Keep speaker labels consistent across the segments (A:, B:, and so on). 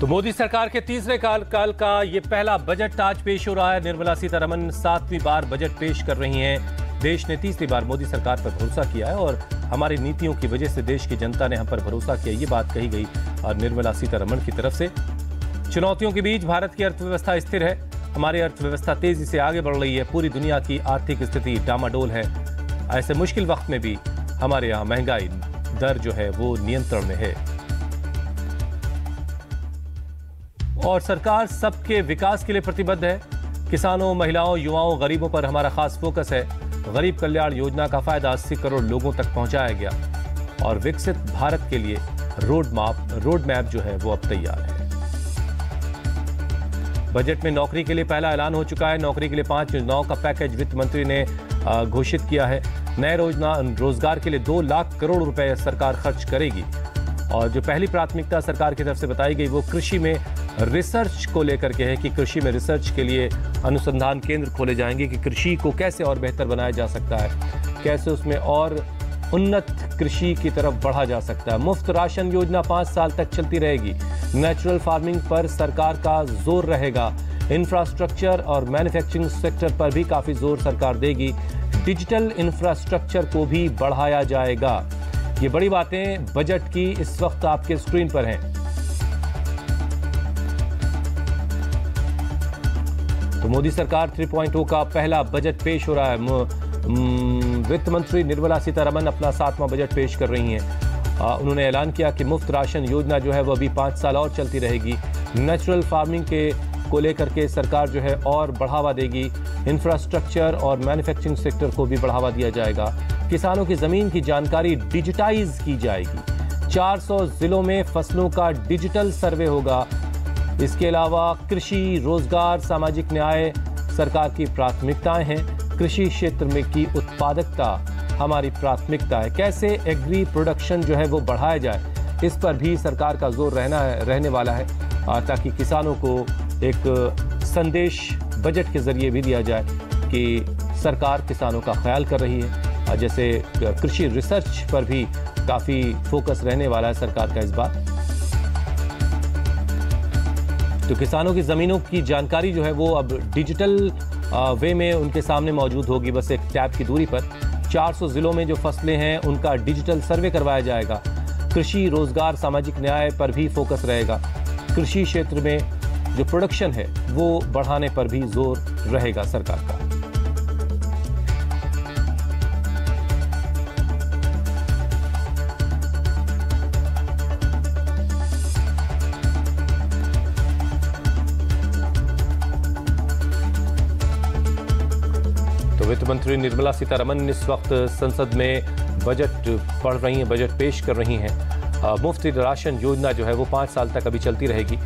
A: तो मोदी सरकार के तीसरे कार्यकाल का ये पहला बजट आज पेश हो रहा है। निर्मला सीतारमण 7वीं बार बजट पेश कर रही हैं। देश ने तीसरी बार मोदी सरकार पर भरोसा किया है और हमारी नीतियों की वजह से देश की जनता ने हम पर भरोसा किया, ये बात कही गई और निर्मला सीतारमण की तरफ से। चुनौतियों के बीच भारत की अर्थव्यवस्था स्थिर है। हमारी अर्थव्यवस्था तेजी से आगे बढ़ रही है। पूरी दुनिया की आर्थिक स्थिति डामाडोल है। ऐसे मुश्किल वक्त में भी हमारे यहाँ महंगाई दर जो है वो नियंत्रण में है और सरकार सबके विकास के लिए प्रतिबद्ध है। किसानों, महिलाओं, युवाओं, गरीबों पर हमारा खास फोकस है। गरीब कल्याण योजना का फायदा 80 करोड़ लोगों तक पहुंचाया गया और विकसित भारत के लिए रोड मैप जो है वो अब तैयार है। बजट में नौकरी के लिए पहला ऐलान हो चुका है। नौकरी के लिए 5 योजनाओं का पैकेज वित्त मंत्री ने घोषित किया है। नए रोजगार के लिए 2 लाख करोड़ रुपए सरकार खर्च करेगी और जो पहली प्राथमिकता सरकार की तरफ से बताई गई वो कृषि में रिसर्च को लेकर के है कि कृषि में रिसर्च के लिए अनुसंधान केंद्र खोले जाएंगे कि कृषि को कैसे और बेहतर बनाया जा सकता है, कैसे उसमें और उन्नत कृषि की तरफ बढ़ा जा सकता है। मुफ्त राशन योजना 5 साल तक चलती रहेगी। नेचुरल फार्मिंग पर सरकार का जोर रहेगा। इंफ्रास्ट्रक्चर और मैन्युफैक्चरिंग सेक्टर पर भी काफ़ी जोर सरकार देगी। डिजिटल इंफ्रास्ट्रक्चर को भी बढ़ाया जाएगा। ये बड़ी बातें बजट की इस वक्त आपके स्क्रीन पर हैं। तो मोदी सरकार 3.0 का पहला बजट पेश हो रहा है। वित्त मंत्री निर्मला सीतारमण अपना 7वां बजट पेश कर रही हैं। उन्होंने ऐलान किया कि मुफ्त राशन योजना जो है वो अभी 5 साल और चलती रहेगी। नेचुरल फार्मिंग को लेकर के सरकार जो है और बढ़ावा देगी। इंफ्रास्ट्रक्चर और मैन्युफैक्चरिंग सेक्टर को भी बढ़ावा दिया जाएगा। किसानों की जमीन की जानकारी डिजिटाइज की जाएगी। 400 जिलों में फसलों का डिजिटल सर्वे होगा। इसके अलावा कृषि, रोजगार, सामाजिक न्याय सरकार की प्राथमिकताएं हैं। कृषि क्षेत्र में की उत्पादकता हमारी प्राथमिकता है। कैसे एग्री प्रोडक्शन जो है वो बढ़ाया जाए, इस पर भी सरकार का जोर रहने वाला है ताकि किसानों को एक संदेश बजट के जरिए भी दिया जाए कि सरकार किसानों का ख्याल कर रही है। जैसे कृषि रिसर्च पर भी काफ़ी फोकस रहने वाला है सरकार का इस बार। तो किसानों की ज़मीनों की जानकारी जो है वो अब डिजिटल वे में उनके सामने मौजूद होगी, बस एक टैब की दूरी पर। 400 जिलों में जो फसलें हैं उनका डिजिटल सर्वे करवाया जाएगा। कृषि, रोजगार, सामाजिक न्याय पर भी फोकस रहेगा। कृषि क्षेत्र में जो प्रोडक्शन है वो बढ़ाने पर भी जोर रहेगा सरकार का। तो वित्त मंत्री निर्मला सीतारमण इस वक्त संसद में बजट पढ़ रही हैं, बजट पेश कर रही हैं। मुफ्त राशन योजना जो है वो 5 साल तक अभी चलती रहेगी।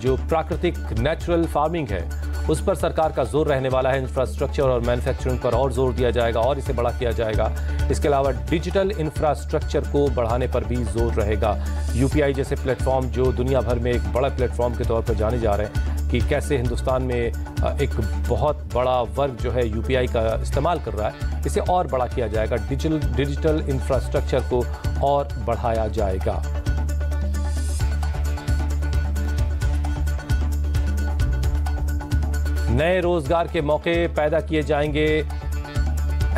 A: जो प्राकृतिक नेचुरल फार्मिंग है उस पर सरकार का जोर रहने वाला है। इंफ्रास्ट्रक्चर और मैन्युफैक्चरिंग पर और जोर दिया जाएगा और इसे बड़ा किया जाएगा। इसके अलावा डिजिटल इंफ्रास्ट्रक्चर को बढ़ाने पर भी जोर रहेगा। यूपीआई जैसे प्लेटफॉर्म जो दुनिया भर में एक बड़ा प्लेटफॉर्म के तौर पर जाने जा रहे हैं कि कैसे हिंदुस्तान में एक बहुत बड़ा वर्ग जो है यूपीआई का इस्तेमाल कर रहा है, इसे और बड़ा किया जाएगा। डिजिटल इंफ्रास्ट्रक्चर को और बढ़ाया जाएगा। नए रोजगार के मौके पैदा किए जाएंगे।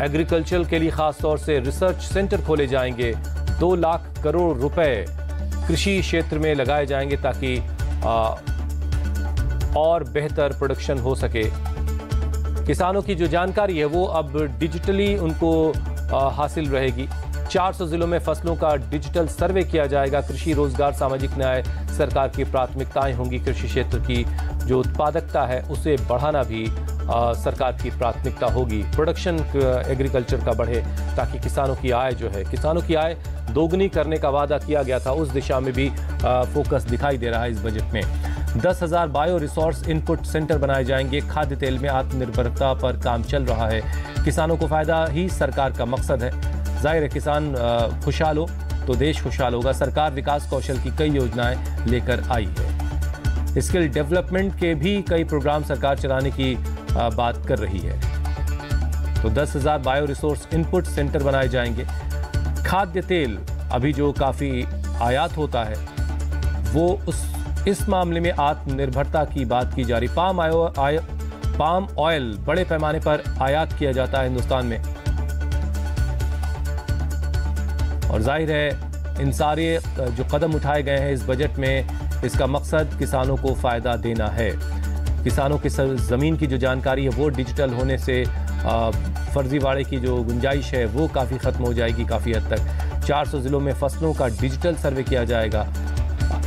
A: एग्रीकल्चर के लिए खासतौर से रिसर्च सेंटर खोले जाएंगे। 2 लाख करोड़ रुपए कृषि क्षेत्र में लगाए जाएंगे ताकि और बेहतर प्रोडक्शन हो सके। किसानों की जो जानकारी है वो अब डिजिटली उनको हासिल रहेगी। 400 जिलों में फसलों का डिजिटल सर्वे किया जाएगा। कृषि, रोजगार, सामाजिक न्याय सरकार की प्राथमिकताएं होंगी। कृषि क्षेत्र की जो उत्पादकता है उसे बढ़ाना भी सरकार की प्राथमिकता होगी। प्रोडक्शन एग्रीकल्चर का बढ़े ताकि किसानों की आय जो है, किसानों की आय दोगुनी करने का वादा किया गया था, उस दिशा में भी फोकस दिखाई दे रहा है इस बजट में। 10,000 बायो रिसोर्स इनपुट सेंटर बनाए जाएंगे। खाद्य तेल में आत्मनिर्भरता पर काम चल रहा है। किसानों को फायदा ही सरकार का मकसद है। जाहिर है किसान खुशहाल हो तो देश खुशहाल होगा। सरकार विकास कौशल की कई योजनाएं लेकर आई है। स्किल डेवलपमेंट के भी कई प्रोग्राम सरकार चलाने की बात कर रही है। तो 10,000 बायो रिसोर्स इनपुट सेंटर बनाए जाएंगे। खाद्य तेल अभी जो काफ़ी आयात होता है वो इस मामले में आत्मनिर्भरता की बात की जा रही। पाम ऑयल बड़े पैमाने पर आयात किया जाता है हिंदुस्तान में, और जाहिर है इन सारे जो कदम उठाए गए हैं इस बजट में, इसका मकसद किसानों को फायदा देना है। किसानों की ज़मीन की जो जानकारी है वो डिजिटल होने से फर्जीवाड़े की जो गुंजाइश है वो काफ़ी ख़त्म हो जाएगी काफ़ी हद तक। 400 ज़िलों में फसलों का डिजिटल सर्वे किया जाएगा।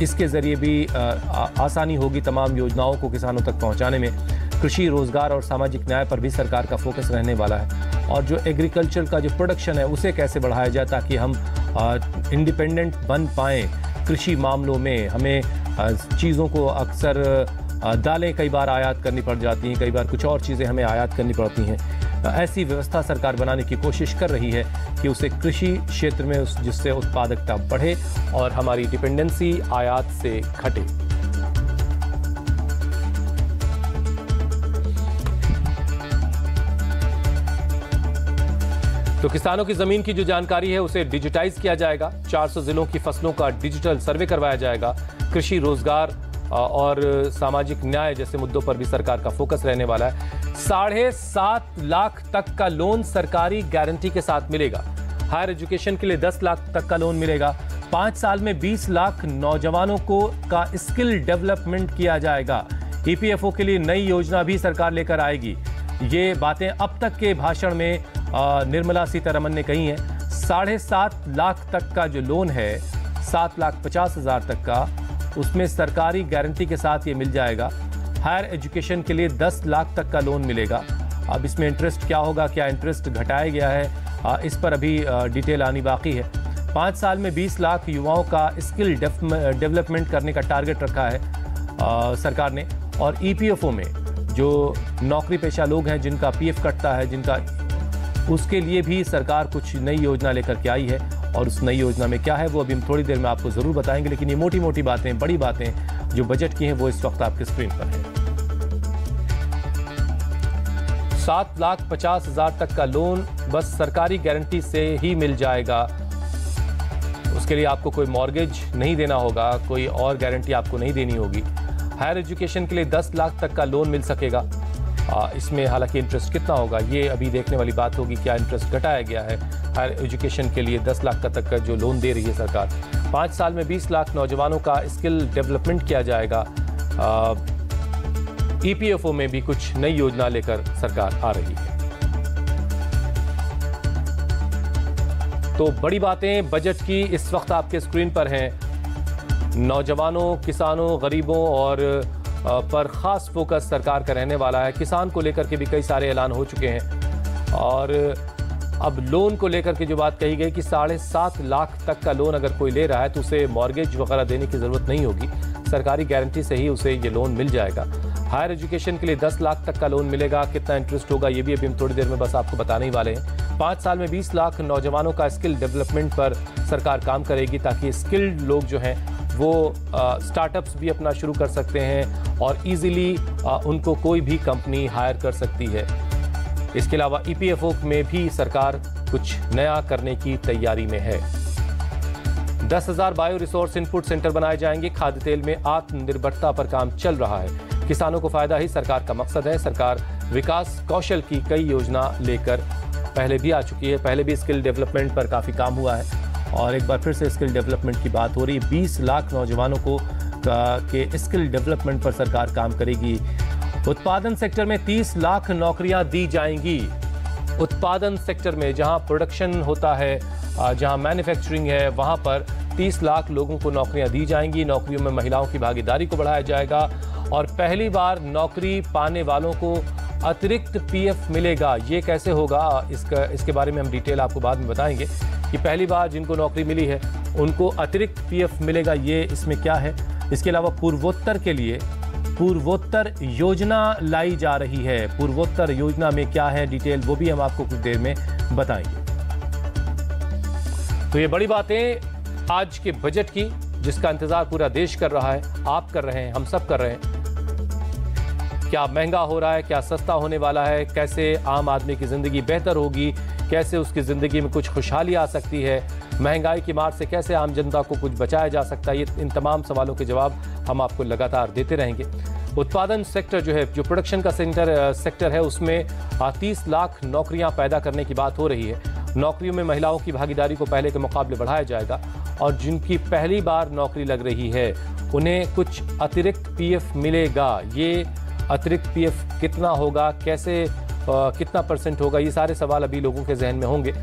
A: इसके ज़रिए भी आसानी होगी तमाम योजनाओं को किसानों तक पहुंचाने में। कृषि, रोज़गार और सामाजिक न्याय पर भी सरकार का फोकस रहने वाला है, और जो एग्रीकल्चर का जो प्रोडक्शन है उसे कैसे बढ़ाया जाए ताकि हम इंडिपेंडेंट बन पाएँ कृषि मामलों में। हमें चीज़ों को अक्सर दालें कई बार आयात करनी पड़ जाती हैं, कई बार कुछ और चीज़ें हमें आयात करनी पड़ती हैं। ऐसी व्यवस्था सरकार बनाने की कोशिश कर रही है कि उसे कृषि क्षेत्र में जिससे उत्पादकता बढ़े और हमारी डिपेंडेंसी आयात से घटे। तो किसानों की जमीन की जो जानकारी है उसे डिजिटाइज किया जाएगा। 400 जिलों की फसलों का डिजिटल सर्वे करवाया जाएगा। कृषि, रोजगार और सामाजिक न्याय जैसे मुद्दों पर भी सरकार का फोकस रहने वाला है। 7.5 लाख तक का लोन सरकारी गारंटी के साथ मिलेगा। हायर एजुकेशन के लिए 10 लाख तक का लोन मिलेगा। 5 साल में 20 लाख नौजवानों को का स्किल डेवलपमेंट किया जाएगा। ईपीएफओ के लिए नई योजना भी सरकार लेकर आएगी। ये बातें अब तक के भाषण में निर्मला सीतारमण ने कही हैं। 7.5 लाख तक का जो लोन है, 7,50,000 तक का, उसमें सरकारी गारंटी के साथ ये मिल जाएगा। हायर एजुकेशन के लिए 10 लाख तक का लोन मिलेगा। अब इसमें इंटरेस्ट क्या होगा, क्या इंटरेस्ट घटाया गया है, इस पर अभी डिटेल आनी बाकी है। 5 साल में 20 लाख युवाओं का स्किल डेवलपमेंट करने का टारगेट रखा है सरकार ने। और ईपीएफओ में जो नौकरी पेशा लोग हैं जिनका पीएफ कटता है, जिनका, उसके लिए भी सरकार कुछ नई योजना लेकर के आई है, और उस नई योजना में क्या है वो अभी हम थोड़ी देर में आपको जरूर बताएंगे। लेकिन ये मोटी मोटी बातें, बड़ी बातें जो बजट की हैं वो इस वक्त आपके स्क्रीन पर है। 7,50,000 तक का लोन बस सरकारी गारंटी से ही मिल जाएगा। उसके लिए आपको कोई मॉर्गेज नहीं देना होगा, कोई और गारंटी आपको नहीं देनी होगी। हायर एजुकेशन के लिए 10 लाख तक का लोन मिल सकेगा। इसमें हालांकि इंटरेस्ट कितना होगा ये अभी देखने वाली बात होगी। क्या इंटरेस्ट घटाया गया है हायर एजुकेशन के लिए 10 लाख तक का जो लोन दे रही है सरकार। 5 साल में 20 लाख नौजवानों का स्किल डेवलपमेंट किया जाएगा। ईपीएफओ में भी कुछ नई योजना लेकर सरकार आ रही है। तो बड़ी बातें बजट की इस वक्त आपके स्क्रीन पर हैं। नौजवानों, किसानों, गरीबों और पर खास फोकस सरकार का रहने वाला है। किसान को लेकर के भी कई सारे ऐलान हो चुके हैं, और अब लोन को लेकर के जो बात कही गई कि 7.5 लाख तक का लोन अगर कोई ले रहा है तो उसे मॉर्गेज वगैरह देने की ज़रूरत नहीं होगी, सरकारी गारंटी से ही उसे ये लोन मिल जाएगा। हायर एजुकेशन के लिए 10 लाख तक का लोन मिलेगा। कितना इंटरेस्ट होगा ये भी अभी हम थोड़ी देर में बस आपको बताने ही वाले हैं। 5 साल में 20 लाख नौजवानों का स्किल डेवलपमेंट पर सरकार काम करेगी ताकि स्किल्ड लोग जो हैं वो स्टार्टअप्स भी अपना शुरू कर सकते हैं और इजीली उनको कोई भी कंपनी हायर कर सकती है। इसके अलावा ईपीएफओ में भी सरकार कुछ नया करने की तैयारी में है। 10,000 बायो रिसोर्स इनपुट सेंटर बनाए जाएंगे। खाद्य तेल में आत्मनिर्भरता पर काम चल रहा है। किसानों को फायदा ही सरकार का मकसद है। सरकार विकास कौशल की कई योजना लेकर पहले भी आ चुकी है। पहले भी स्किल डेवलपमेंट पर काफ़ी काम हुआ है और एक बार फिर से स्किल डेवलपमेंट की बात हो रही है। 20 लाख नौजवानों को के स्किल डेवलपमेंट पर सरकार काम करेगी। उत्पादन सेक्टर में 30 लाख नौकरियां दी जाएंगी। उत्पादन सेक्टर में जहां प्रोडक्शन होता है, जहां मैन्युफैक्चरिंग है, वहां पर 30 लाख लोगों को नौकरियां दी जाएंगी। नौकरियों में महिलाओं की भागीदारी को बढ़ाया जाएगा और पहली बार नौकरी पाने वालों को अतिरिक्त पीएफ मिलेगा। ये कैसे होगा इसके बारे में हम डिटेल आपको बाद में बताएंगे कि पहली बार जिनको नौकरी मिली है उनको अतिरिक्त पीएफ मिलेगा। ये इसमें क्या है। इसके अलावा पूर्वोत्तर के लिए पूर्वोत्तर योजना लाई जा रही है। पूर्वोत्तर योजना में क्या है डिटेल वो भी हम आपको कुछ देर में बताएंगे। तो ये बड़ी बातें आज के बजट की, जिसका इंतजार पूरा देश कर रहा है, आप कर रहे हैं, हम सब कर रहे हैं। क्या महंगा हो रहा है, क्या सस्ता होने वाला है, कैसे आम आदमी की जिंदगी बेहतर होगी, कैसे उसकी ज़िंदगी में कुछ खुशहाली आ सकती है, महंगाई की मार से कैसे आम जनता को कुछ बचाया जा सकता है, इन तमाम सवालों के जवाब हम आपको लगातार देते रहेंगे। उत्पादन सेक्टर जो है, जो प्रोडक्शन का सेक्टर है, उसमें 30 लाख नौकरियां पैदा करने की बात हो रही है। नौकरियों में महिलाओं की भागीदारी को पहले के मुकाबले बढ़ाया जाएगा और जिनकी पहली बार नौकरी लग रही है उन्हें कुछ अतिरिक्त पीएफ मिलेगा। ये अतिरिक्त पीएफ कितना होगा, कैसे कितना % होगा, ये सारे सवाल अभी लोगों के जहन में होंगे,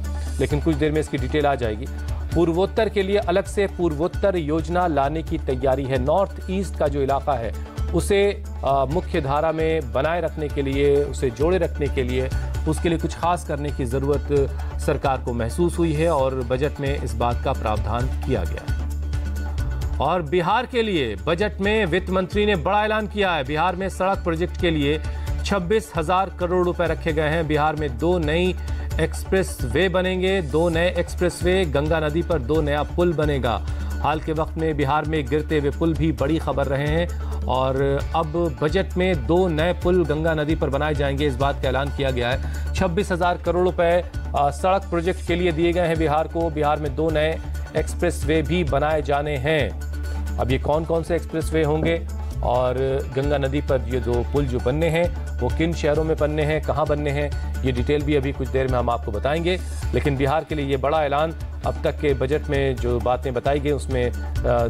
A: लेकिन कुछ देर में इसकी डिटेल आ जाएगी। पूर्वोत्तर के लिए अलग से पूर्वोत्तर योजना लाने की तैयारी है। नॉर्थ ईस्ट का जो इलाका है उसे मुख्य धारा में बनाए रखने के लिए, उसे जोड़े रखने के लिए, उसके लिए कुछ खास करने की ज़रूरत सरकार को महसूस हुई है और बजट में इस बात का प्रावधान किया गया है। और बिहार के लिए बजट में वित्त मंत्री ने बड़ा ऐलान किया है। बिहार में सड़क प्रोजेक्ट के लिए 26,000 करोड़ रुपए रखे गए हैं। बिहार में 2 नई एक्सप्रेस वे बनेंगे, 2 नए एक्सप्रेस वे, गंगा नदी पर 2 नया पुल बनेगा। हाल के वक्त में बिहार में गिरते हुए पुल भी बड़ी खबर रहे हैं और अब बजट में 2 नए पुल गंगा नदी पर बनाए जाएंगे, इस बात का ऐलान किया गया है। 26,000 करोड़ रुपए सड़क प्रोजेक्ट के लिए दिए गए हैं बिहार को। बिहार में 2 नए एक्सप्रेस वे भी बनाए जाने हैं। अब ये कौन कौन से एक्सप्रेस वे होंगे और गंगा नदी पर ये 2 पुल जो बनने हैं वो किन शहरों में बनने हैं, कहाँ बनने हैं, ये डिटेल भी अभी कुछ देर में हम आपको बताएंगे। लेकिन बिहार के लिए ये बड़ा ऐलान अब तक के बजट में जो बातें बताई गई उसमें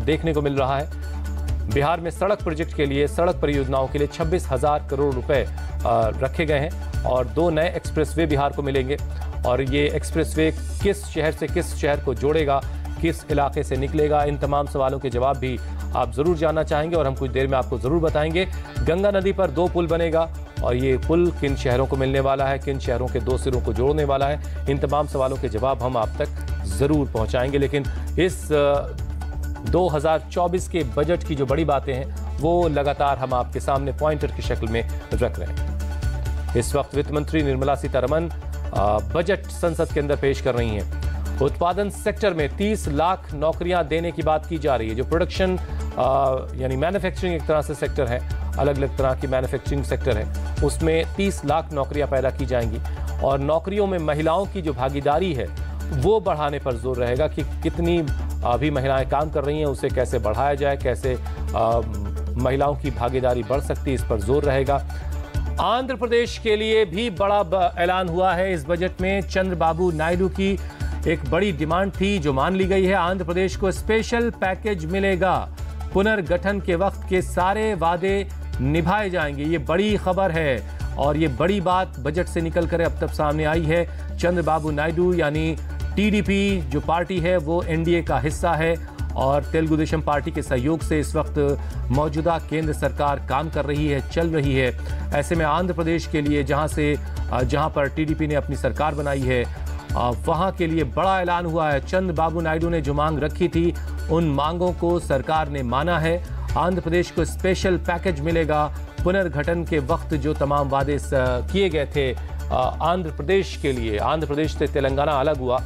A: देखने को मिल रहा है। बिहार में सड़क प्रोजेक्ट के लिए, सड़क परियोजनाओं के लिए 26,000 करोड़ रुपए रखे गए हैं और 2 नए एक्सप्रेसवे बिहार को मिलेंगे। और ये एक्सप्रेसवे किस शहर से किस शहर को जोड़ेगा, किस इलाके से निकलेगा, इन तमाम सवालों के जवाब भी आप ज़रूर जानना चाहेंगे और हम कुछ देर में आपको ज़रूर बताएंगे। गंगा नदी पर 2 पुल बनेगा और ये पुल किन शहरों को मिलने वाला है, किन शहरों के 2 सिरों को जोड़ने वाला है, इन तमाम सवालों के जवाब हम आप तक ज़रूर पहुंचाएंगे। लेकिन इस 2024 के बजट की जो बड़ी बातें हैं वो लगातार हम आपके सामने पॉइंटर की शक्ल में रख रहे हैं। इस वक्त वित्त मंत्री निर्मला सीतारमण बजट संसद के अंदर पेश कर रही हैं। उत्पादन सेक्टर में 30 लाख नौकरियां देने की बात की जा रही है। जो प्रोडक्शन यानी मैन्युफैक्चरिंग एक तरह से सेक्टर है, अलग अलग तरह की मैन्युफैक्चरिंग सेक्टर है, उसमें 30 लाख नौकरियां पैदा की जाएंगी और नौकरियों में महिलाओं की जो भागीदारी है वो बढ़ाने पर जोर रहेगा कि कितनी अभी महिलाएं काम कर रही हैं, उसे कैसे बढ़ाया जाए, कैसे महिलाओं की भागीदारी बढ़ सकती है, इस पर जोर रहेगा। आंध्र प्रदेश के लिए भी बड़ा ऐलान हुआ है इस बजट में। चंद्रबाबू नायडू की एक बड़ी डिमांड थी जो मान ली गई है। आंध्र प्रदेश को स्पेशल पैकेज मिलेगा, पुनर्गठन के वक्त के सारे वादे निभाए जाएंगे। ये बड़ी खबर है और ये बड़ी बात बजट से निकलकर अब तक सामने आई है। चंद्रबाबू नायडू यानी टीडीपी जो पार्टी है वो एनडीए का हिस्सा है और तेलुगु देशम पार्टी के सहयोग से इस वक्त मौजूदा केंद्र सरकार काम कर रही है, चल रही है। ऐसे में आंध्र प्रदेश के लिए जहां पर टीडीपी ने अपनी सरकार बनाई है वहां के लिए बड़ा ऐलान हुआ है। चंद्रबाबू नायडू ने जो मांग रखी थी उन मांगों को सरकार ने माना है। आंध्र प्रदेश को स्पेशल पैकेज मिलेगा। पुनर्गठन के वक्त जो तमाम वादे किए गए थे आंध्र प्रदेश के लिए, आंध्र प्रदेश से तेलंगाना अलग हुआ,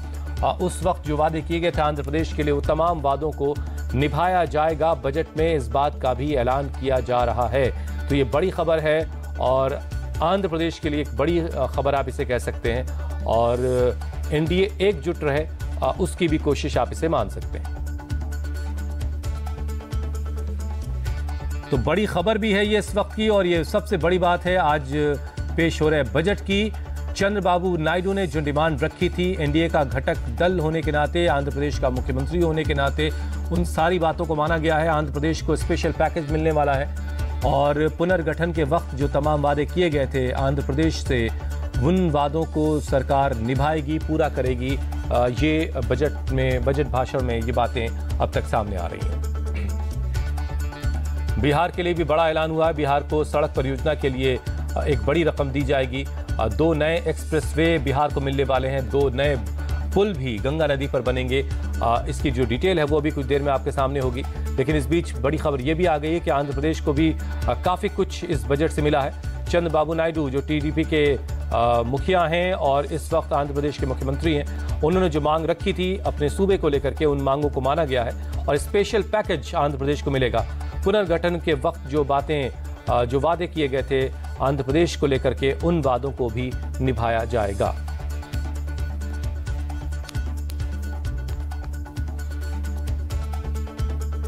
A: उस वक्त जो वादे किए गए थे आंध्र प्रदेश के लिए, वो तमाम वादों को निभाया जाएगा। बजट में इस बात का भी ऐलान किया जा रहा है। तो ये बड़ी खबर है और आंध्र प्रदेश के लिए एक बड़ी खबर आप इसे कह सकते हैं और एनडीए एकजुट रहे उसकी भी कोशिश आप इसे मान सकते हैं। तो बड़ी खबर भी है ये इस वक्त की और ये सबसे बड़ी बात है आज पेश हो रहे बजट की। चंद्रबाबू नायडू ने जो डिमांड रखी थी एनडीए का घटक दल होने के नाते, आंध्र प्रदेश का मुख्यमंत्री होने के नाते, उन सारी बातों को माना गया है। आंध्र प्रदेश को स्पेशल पैकेज मिलने वाला है और पुनर्गठन के वक्त जो तमाम वादे किए गए थे आंध्र प्रदेश से, उन वादों को सरकार निभाएगी, पूरा करेगी। ये बजट भाषण में ये बातें अब तक सामने आ रही हैं। बिहार के लिए भी बड़ा ऐलान हुआ है। बिहार को सड़क परियोजना के लिए एक बड़ी रकम दी जाएगी। 2 नए एक्सप्रेसवे बिहार को मिलने वाले हैं, 2 नए पुल भी गंगा नदी पर बनेंगे। इसकी जो डिटेल है वो अभी कुछ देर में आपके सामने होगी। लेकिन इस बीच बड़ी खबर ये भी आ गई है कि आंध्र प्रदेश को भी काफ़ी कुछ इस बजट से मिला है। चंद्रबाबू नायडू जो टीडीपी के मुखिया हैं और इस वक्त आंध्र प्रदेश के मुख्यमंत्री हैं, उन्होंने जो मांग रखी थी अपने सूबे को लेकर के, उन मांगों को माना गया है और स्पेशल पैकेज आंध्र प्रदेश को मिलेगा। पुनर्गठन के वक्त जो वादे किए गए थे आंध्र प्रदेश को लेकर के, उन वादों को भी निभाया जाएगा।